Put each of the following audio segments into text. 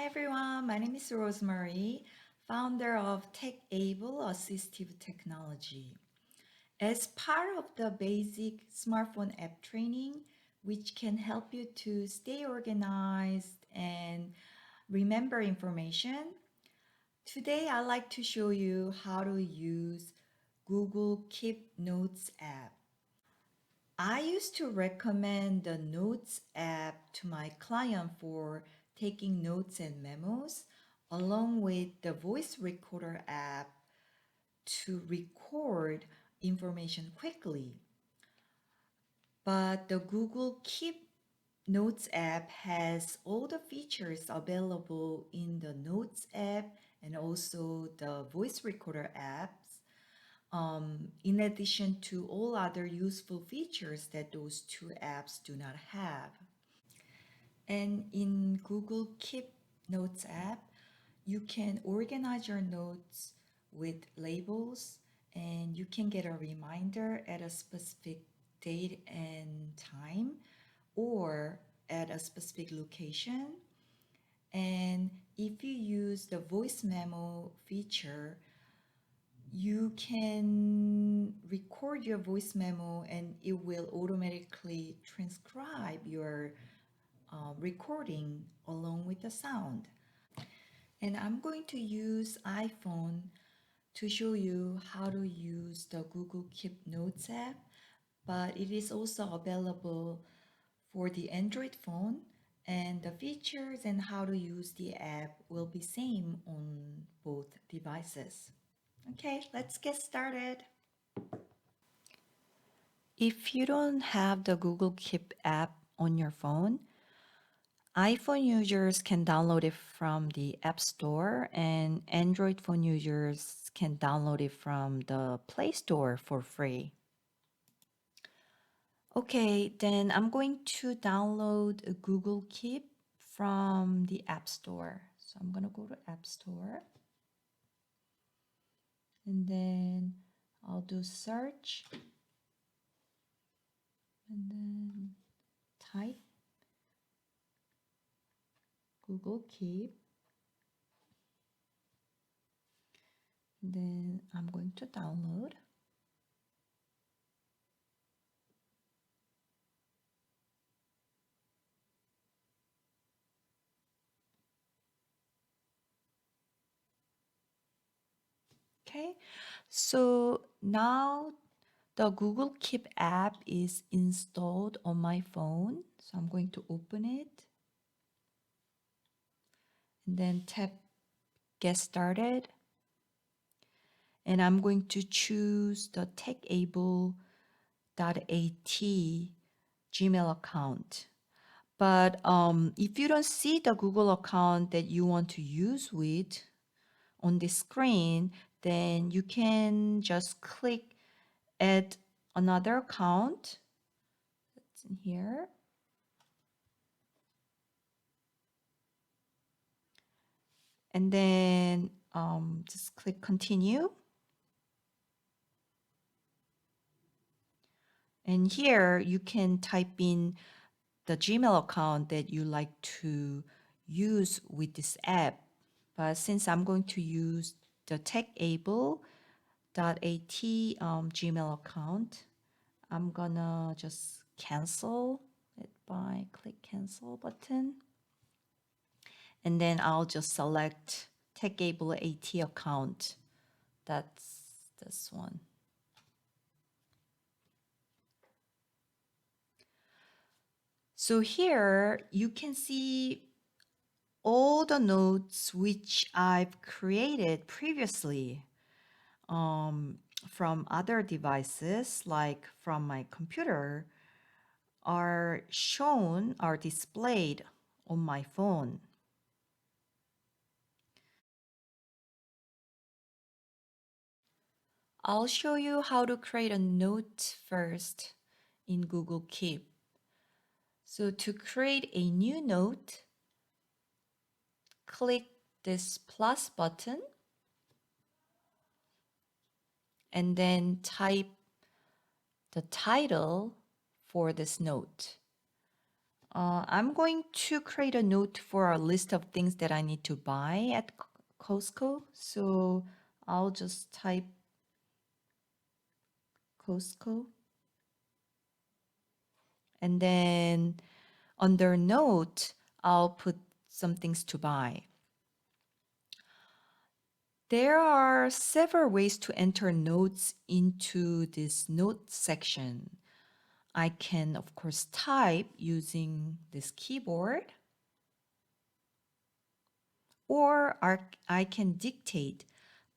Hi everyone, my name is Rosemary, founder of Tech-Able Assistive Technology. As part of the basic smartphone app training, which can help you to stay organized and remember information, today I'd like to show you how to use Google Keep Notes app. I used to recommend the Notes app to my client for taking notes and memos, along with the voice recorder app to record information quickly. But the Google Keep Notes app has all the features available in the Notes app and also the voice recorder apps, in addition to all other useful features that those two apps do not have. And in Google Keep Notes app, you can organize your notes with labels and you can get a reminder at a specific date and time or at a specific location. And if you use the voice memo feature, you can record your voice memo and it will automatically transcribe your recording along with the sound. And I'm going to use iPhone to show you how to use the Google Keep Notes app, but it is also available for the Android phone, and the features and how to use the app will be same on both devices. Okay, let's get started. If you don't have the Google Keep app on your phone, iPhone users can download it from the App Store and Android phone users can download it from the Play Store for free. Okay, then I'm going to download a Google Keep from the App Store. So I'm going to go to App Store and then I'll do search and then type Google Keep. Then I'm going to download. Okay, so now the Google Keep app is installed on my phone. So I'm going to open it and then tap Get Started. And I'm going to choose the techable.at Gmail account. But if you don't see the Google account that you want to use with on the screen, then you can just click Add another account. It's in here. And then just click Continue. And here you can type in the Gmail account that you like to use with this app. But since I'm going to use the techable.at Gmail account, I'm gonna just cancel it by click cancel button. And then I'll just select techable.at account. That's this one. So here you can see all the notes which I've created previously from other devices, like from my computer, are displayed on my phone. I'll show you how to create a note first in Google Keep. So to create a new note, click this plus button and then type the title for this note. I'm going to create a note for a list of things that I need to buy at Costco. So I'll just type Costco. And then under note, I'll put some things to buy. There are several ways to enter notes into this note section. I can, of course, type using this keyboard, or I can dictate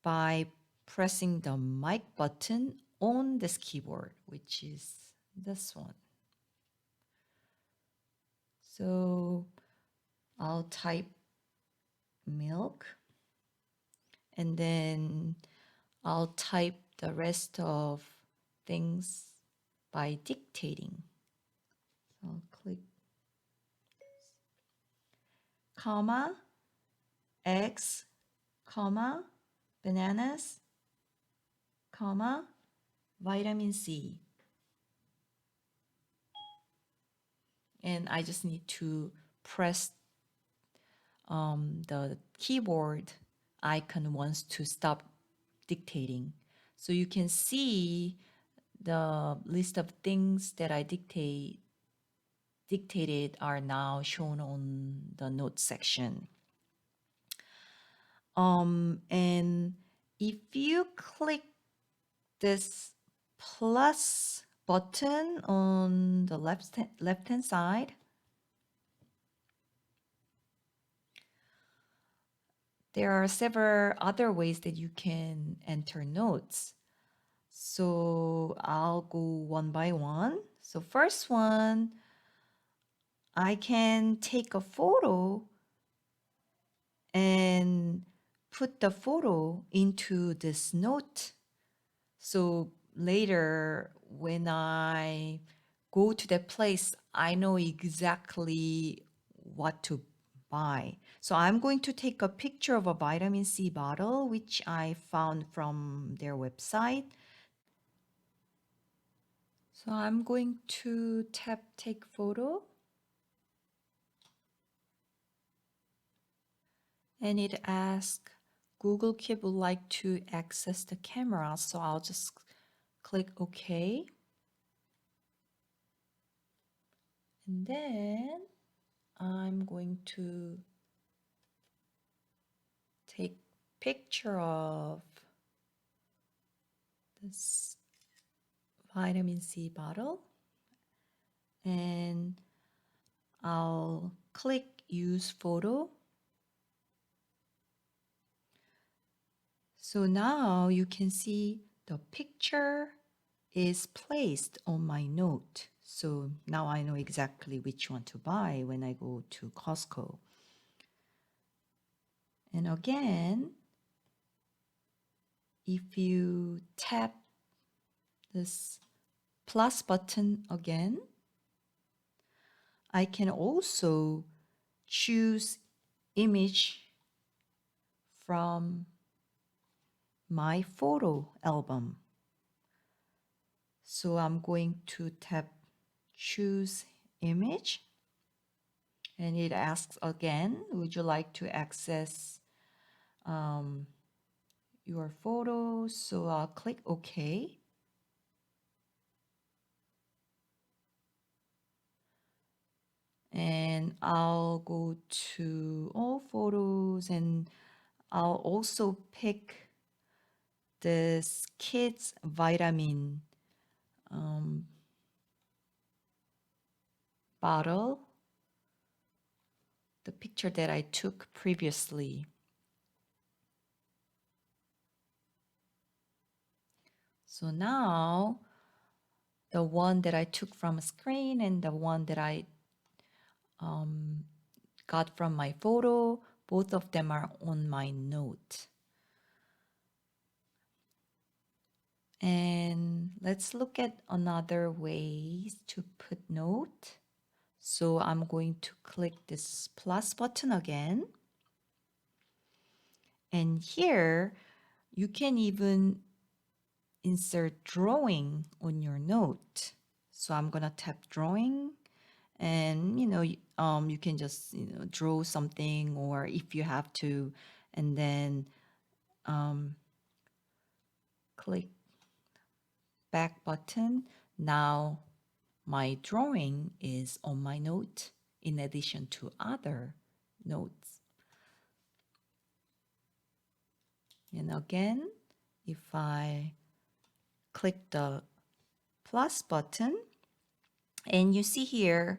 by pressing the mic button on this keyboard, which is this one. So I'll type milk, and then I'll type the rest of things by dictating. So I'll click comma, eggs, comma, bananas, comma, vitamin C. And I just need to press the keyboard icon once to stop dictating. So you can see the list of things that I dictated are now shown on the notes section. And if you click this plus button on the left-hand side, there are several other ways that you can enter notes. So I'll go one by one. So first one, I can take a photo and put the photo into this note. So later when I go to that place, I know exactly what to buy. So I'm going to take a picture of a vitamin C bottle, which I found from their website. So I'm going to tap take photo. And it asks Google Keep would like to access the camera. So I'll just click OK. And then I'm going to take picture of this vitamin C bottle, and I'll click use photo. So now you can see the picture is placed on my note. So now I know exactly which one to buy when I go to Costco. And again, if you tap this plus button again, I can also choose image from my photo album. So I'm going to tap choose image, and it asks again, would you like to access your photos? So I'll click OK. And I'll go to all photos, and I'll also pick this kids vitamin bottle, the picture that I took previously. So now the one that I took from a screen and the one that I got from my photo, both of them are on my note. And let's look at another ways to put note. So I'm going to click this plus button again. And here you can even insert drawing on your note. So I'm gonna tap drawing, and you can just draw something, or if you have to, and then click back button. Now my drawing is on my note in addition to other notes. And again, if I click the plus button, and you see here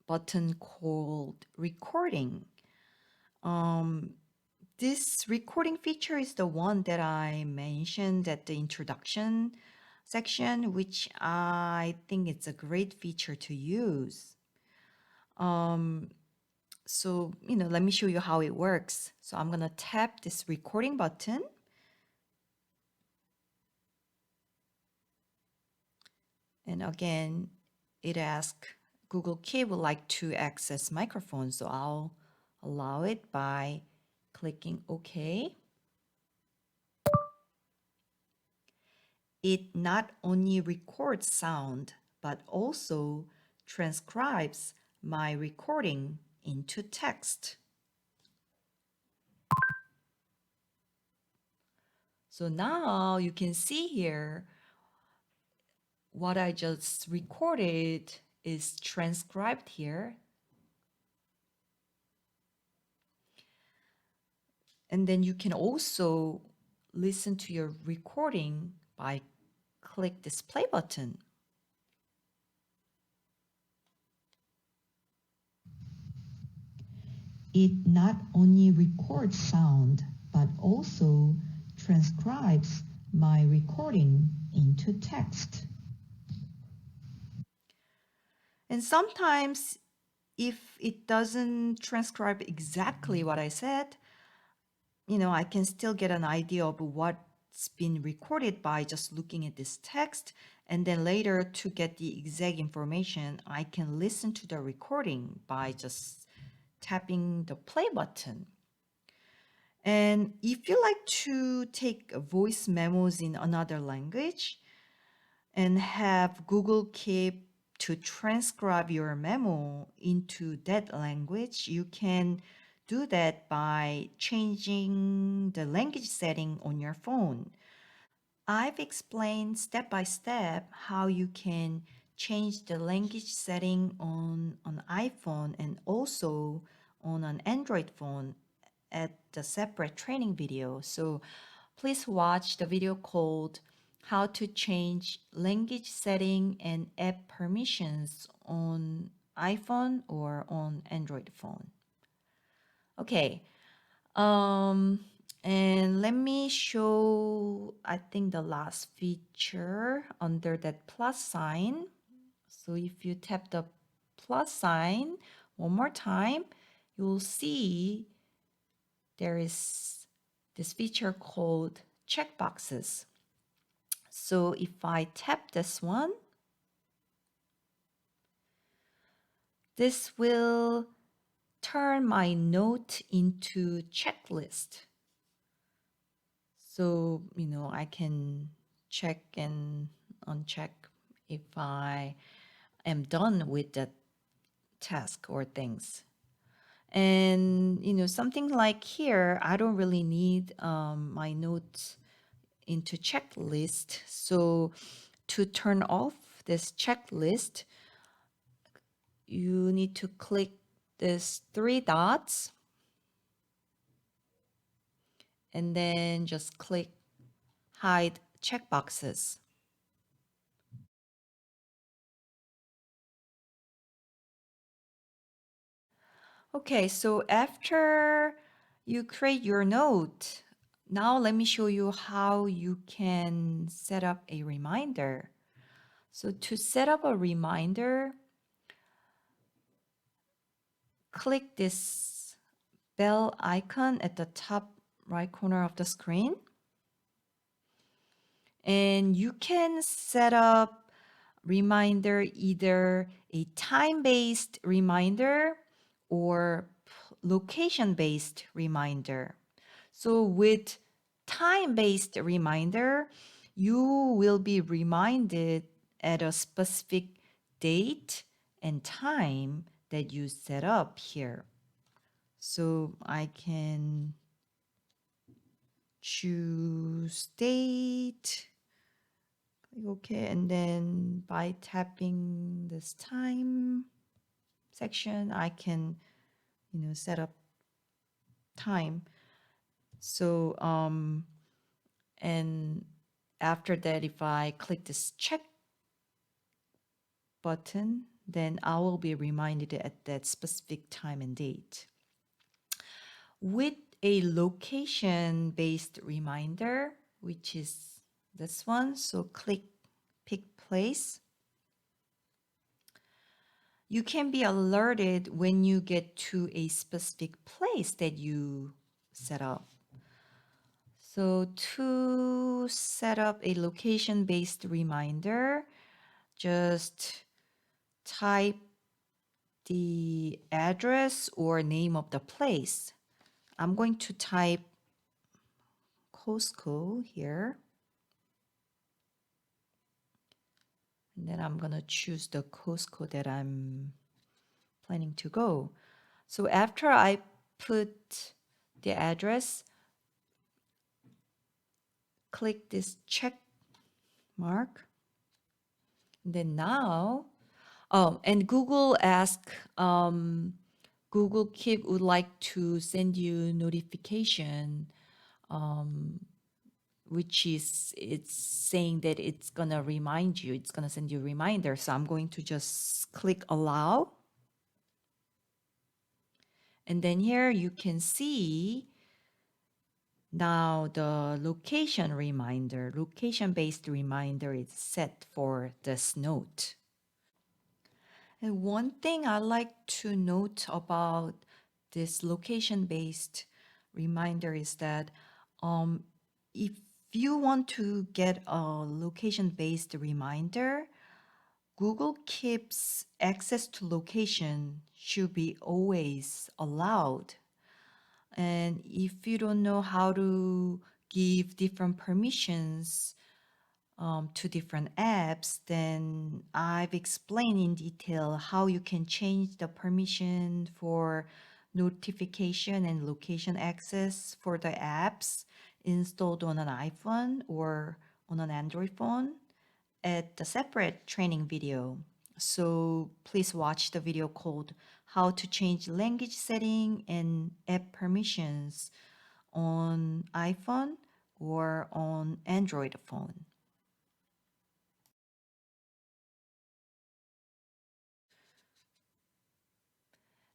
button called recording. This recording feature is the one that I mentioned at the introduction section, which I think it's a great feature to use. So, let me show you how it works. So I'm going to tap this recording button. And again, it asks Google Keep would like to access microphone. So I'll allow it by clicking OK. It not only records sound, but also transcribes my recording into text. So now you can see here what I just recorded is transcribed here. And then you can also listen to your recording by click this play button. It not only records sound, but also transcribes my recording into text. And sometimes if it doesn't transcribe exactly what I said, I can still get an idea of what's been recorded by just looking at this text. And then later, to get the exact information, I can listen to the recording by just tapping the play button. And if you like to take voice memos in another language and have Google Keep to transcribe your memo into that language, you can do that by changing the language setting on your phone. I've explained step by step how you can change the language setting on an iPhone and also on an Android phone at the separate training video. So please watch the video called How to Change Language Setting and App Permissions on iPhone or on Android phone. Okay, and let me show, I think, the last feature under that plus sign. So if you tap the plus sign one more time, you'll see there is this feature called checkboxes. So if I tap this one, this will turn my note into checklist. So, I can check and uncheck if I am done with the task or things. And, something like here, I don't really need my notes into checklist. So to turn off this checklist, you need to click this 3 dots and then just click hide checkboxes. Okay, so after you create your note, now let me show you how you can set up a reminder. So to set up a reminder, click this bell icon at the top right corner of the screen. And you can set up reminder, either a time-based reminder or location-based reminder. So with time-based reminder, you will be reminded at a specific date and time that you set up here. So I can choose date, click OK, and then by tapping this time section, I can, set up time. So, and after that, if I click this check button, then I will be reminded at that specific time and date. With a location-based reminder, which is this one, so click pick place. You can be alerted when you get to a specific place that you set up. So to set up a location-based reminder, just type the address or name of the place. I'm going to type Costco here. And then I'm going to choose the Costco that I'm planning to go. So after I put the address, click this check mark. And then now, and Google Google Keep would like to send you notification, which is, it's saying that it's gonna remind you, it's gonna send you a reminder. So I'm going to just click allow. And then here you can see now the location-based reminder is set for this note. And one thing I like to note about this location-based reminder is that if you want to get a location-based reminder, Google Keep's access to location should be always allowed. And if you don't know how to give different permissions to different apps, then I've explained in detail how you can change the permission for notification and location access for the apps installed on an iPhone or on an Android phone at the separate training video. So please watch the video called How to Change Language Setting and App Permissions on iPhone or on Android phone.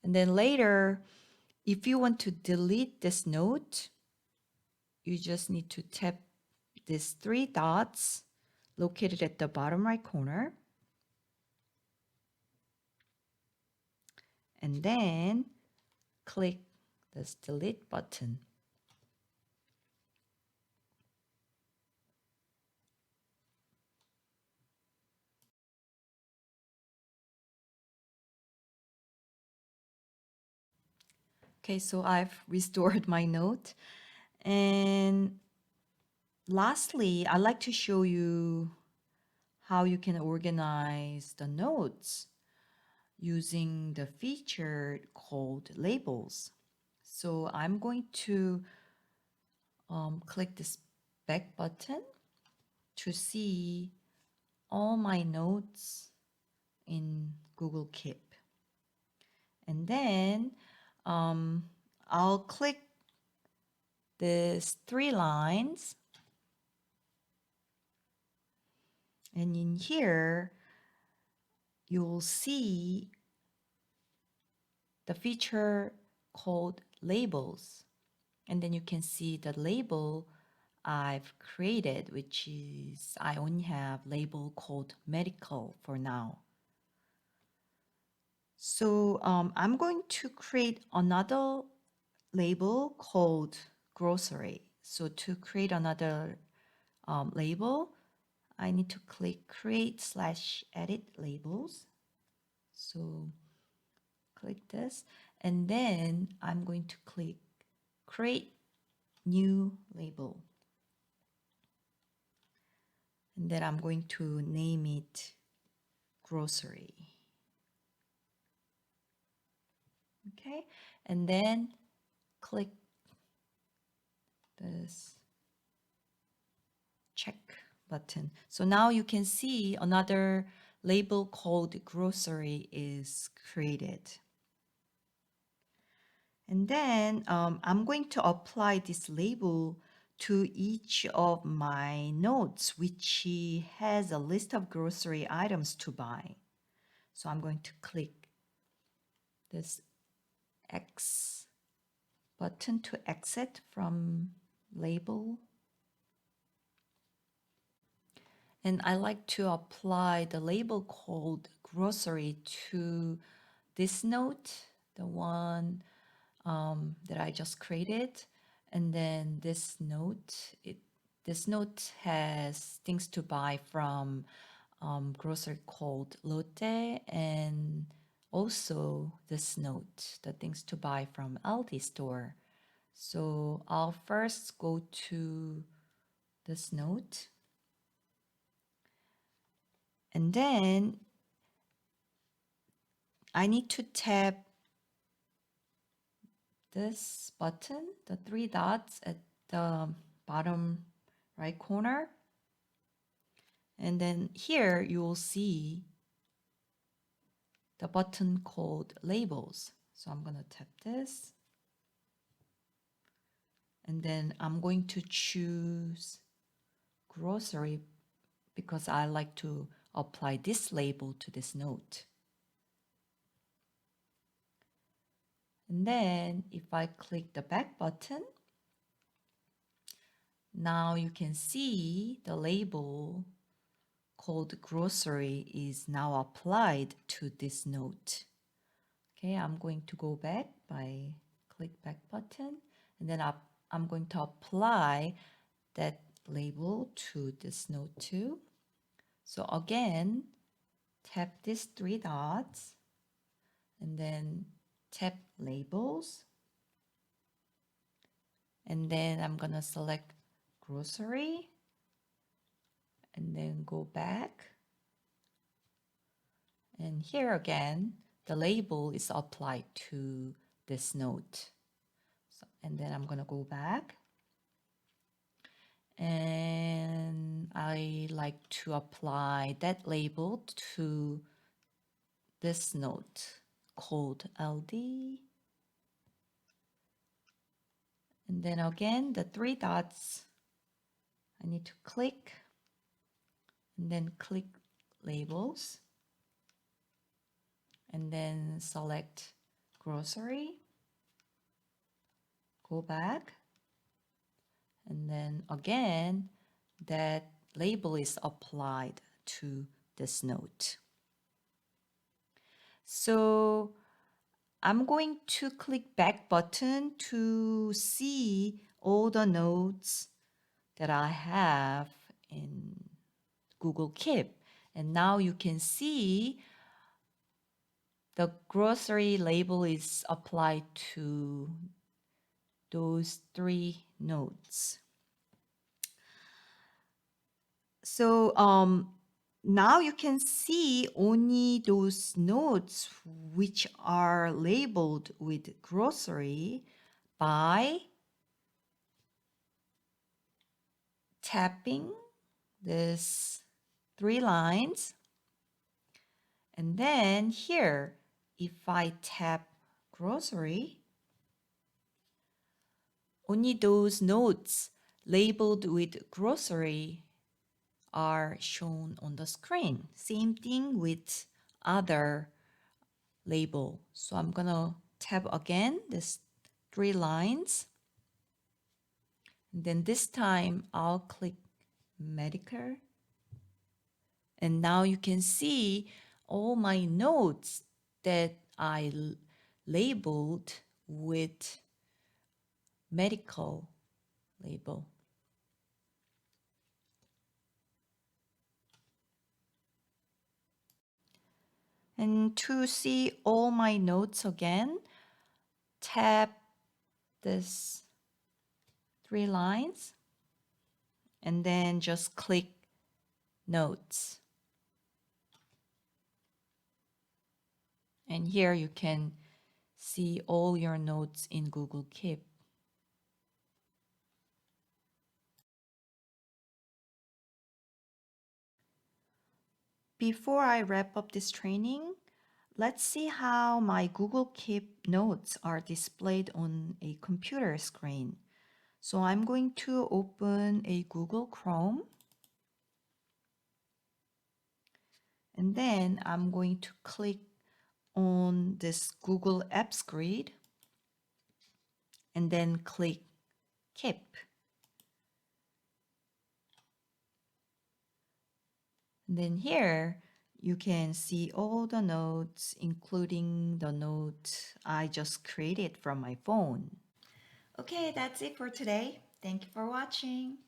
And then later, if you want to delete this note, you just need to tap these three dots located at the bottom right corner. And then click this delete button. Okay, so I've restored my note. And lastly, I'd like to show you how you can organize the notes using the feature called labels. So I'm going to click this back button to see all my notes in Google Keep. And then I'll click these three lines. And in here, you'll see the feature called labels. And then you can see the label I've created, which is, I only have label called medical for now. So I'm going to create another label called grocery. So to create another label, I need to click create/edit labels. So click this, and then I'm going to click create new label. And then I'm going to name it grocery. Okay, and then click this check button. So now you can see another label called grocery is created. And then I'm going to apply this label to each of my notes, which has a list of grocery items to buy. So I'm going to click this X button to exit from label. And I like to apply the label called grocery to this note, the one that I just created. And then this note, this note has things to buy from grocery called Lotte, and also this note, the things to buy from Aldi store. So I'll first go to this note, and then I need to tap this button, the three dots at the bottom right corner. And then here you will see the button called labels. So I'm going to tap this. And then I'm going to choose grocery because I like to apply this label to this note. And then if I click the back button, now you can see the label called grocery is now applied to this note. Okay, I'm going to go back by click back button, and then I'm going to apply that label to this note too. So again, tap these three dots and then tap labels. And then I'm gonna select grocery and then go back. And here again, the label is applied to this note. So, and then I'm gonna go back. And I like to apply that label to this note called LD. And then again, the three dots, I need to click and then click labels and then select grocery, go back, and then again, that label is applied to this note. So I'm going to click back button to see all the notes that I have in Google Keep. And now you can see the grocery label is applied to those three notes. So now you can see only those notes which are labeled with grocery by tapping this three lines. And then here, if I tap grocery, only those notes labeled with grocery are shown on the screen. Same thing with other label. So I'm gonna tap again this three lines. And then this time I'll click Medicare. And now you can see all my notes that I labeled with medical label. And to see all my notes again, tap this three lines and then just click notes. And here you can see all your notes in Google Keep. Before I wrap up this training, let's see how my Google Keep notes are displayed on a computer screen. So I'm going to open a Google Chrome, and then I'm going to click on this Google Apps grid and then click Keep. And then here you can see all the notes, including the note I just created from my phone. Okay, that's it for today. Thank you for watching.